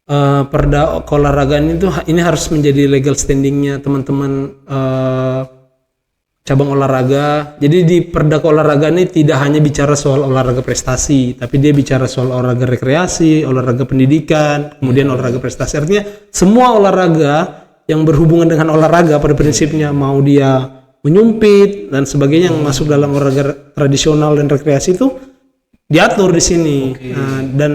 Perda keolahragaan itu ini harus menjadi legal standingnya teman-teman cabang olahraga. Jadi di perda keolahragaan ini tidak hanya bicara soal olahraga prestasi, tapi dia bicara soal olahraga rekreasi, olahraga pendidikan, kemudian olahraga prestasi. Artinya semua olahraga yang berhubungan dengan olahraga pada prinsipnya, mau dia menyumpit dan sebagainya yang masuk dalam olahraga tradisional dan rekreasi itu diatur di sini. Nah, dan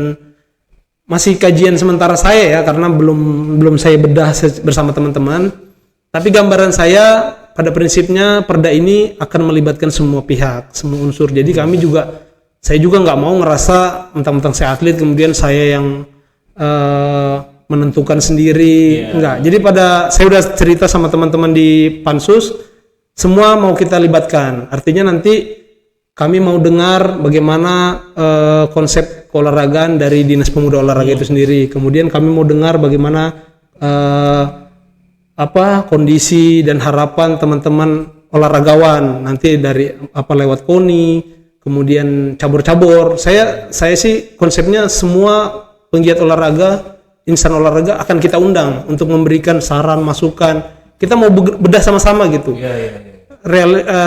masih kajian sementara saya ya, karena belum saya bedah bersama teman-teman. Tapi gambaran saya pada prinsipnya perda ini akan melibatkan semua pihak, semua unsur. Jadi saya juga nggak mau ngerasa mentang-mentang saya atlet kemudian saya yang menentukan sendiri. Enggak. Jadi saya udah cerita sama teman-teman di Pansus, semua mau kita libatkan. Artinya nanti kami mau dengar bagaimana konsep keolahragaan dari Dinas Pemuda Olahraga itu sendiri. Kemudian kami mau dengar bagaimana kondisi dan harapan teman-teman olahragawan nanti dari lewat KONI, kemudian cabur-cabur. Saya sih konsepnya semua penggiat olahraga, insan olahraga akan kita undang untuk memberikan saran, masukan. Kita mau bedah sama-sama gitu.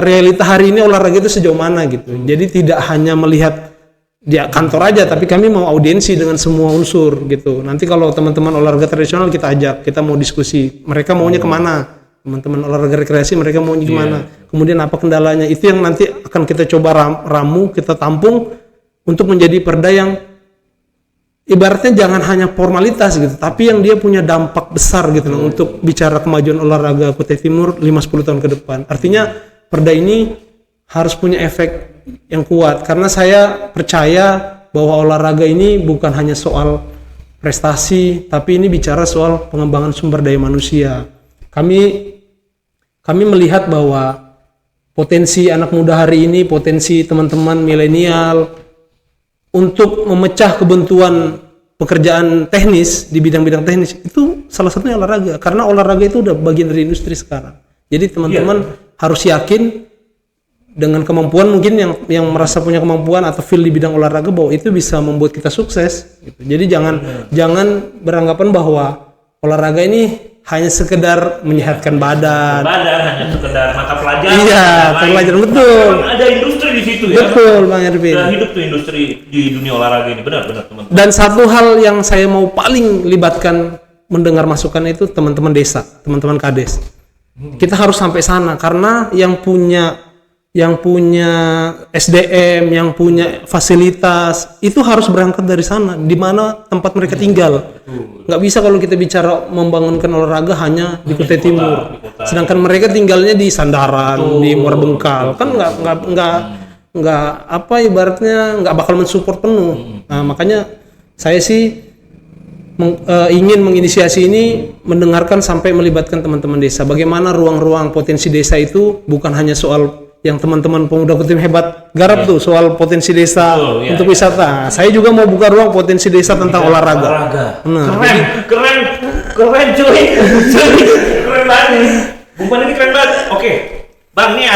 Realita hari ini olahraga itu sejauh mana gitu. Jadi tidak hanya melihat di kantor aja, tapi kami mau audiensi dengan semua unsur gitu. Nanti kalau teman-teman olahraga tradisional kita ajak, kita mau diskusi. Mereka maunya kemana? Teman-teman olahraga rekreasi mereka maunya gimana? Kemudian apa kendalanya? Itu yang nanti akan kita coba ramu, kita tampung untuk menjadi perda yang ibaratnya jangan hanya formalitas gitu, tapi yang dia punya dampak besar gitu loh, untuk bicara kemajuan olahraga Kutai Timur 5-10 tahun ke depan. Artinya perda ini harus punya efek yang kuat, karena saya percaya bahwa olahraga ini bukan hanya soal prestasi, tapi ini bicara soal pengembangan sumber daya manusia. Kami melihat bahwa potensi anak muda hari ini, potensi teman-teman milenial untuk memecah kebuntuan pekerjaan teknis di bidang-bidang teknis itu salah satunya olahraga, karena olahraga itu udah bagian dari industri sekarang. Jadi teman-teman harus yakin dengan kemampuan, mungkin yang merasa punya kemampuan atau feel di bidang olahraga, bahwa itu bisa membuat kita sukses gitu. Jadi jangan beranggapan bahwa olahraga ini hanya sekedar menyehatkan badan. Hanya sekedar mata pelajaran. Iya, pelajaran, betul. Ada industri di situ ya. Betul, Bang Erwin. Dan hidup tuh industri di dunia olahraga ini, benar teman-teman. Dan satu hal yang saya mau paling libatkan mendengar masukan itu teman-teman desa, teman-teman kades. Kita harus sampai sana, karena yang punya SDM, yang punya fasilitas itu harus berangkat dari sana, di mana tempat mereka tinggal. Nggak bisa kalau kita bicara membangunkan olahraga hanya di Kutai Timur, sedangkan mereka tinggalnya di Sandaran, di Muara Bengkal, kan nggak ibaratnya nggak bakal mensupport penuh. Nah, makanya saya sih ingin menginisiasi ini, mendengarkan sampai melibatkan teman-teman desa. Bagaimana ruang-ruang potensi desa itu bukan hanya soal yang teman-teman pemuda Kutai hebat garap tuh soal potensi desa untuk wisata. Saya juga mau buka ruang potensi desa tentang olahraga. Nah, keren cuy. Keren banget. Bung Pan ini keren banget. Oke. Bang, ini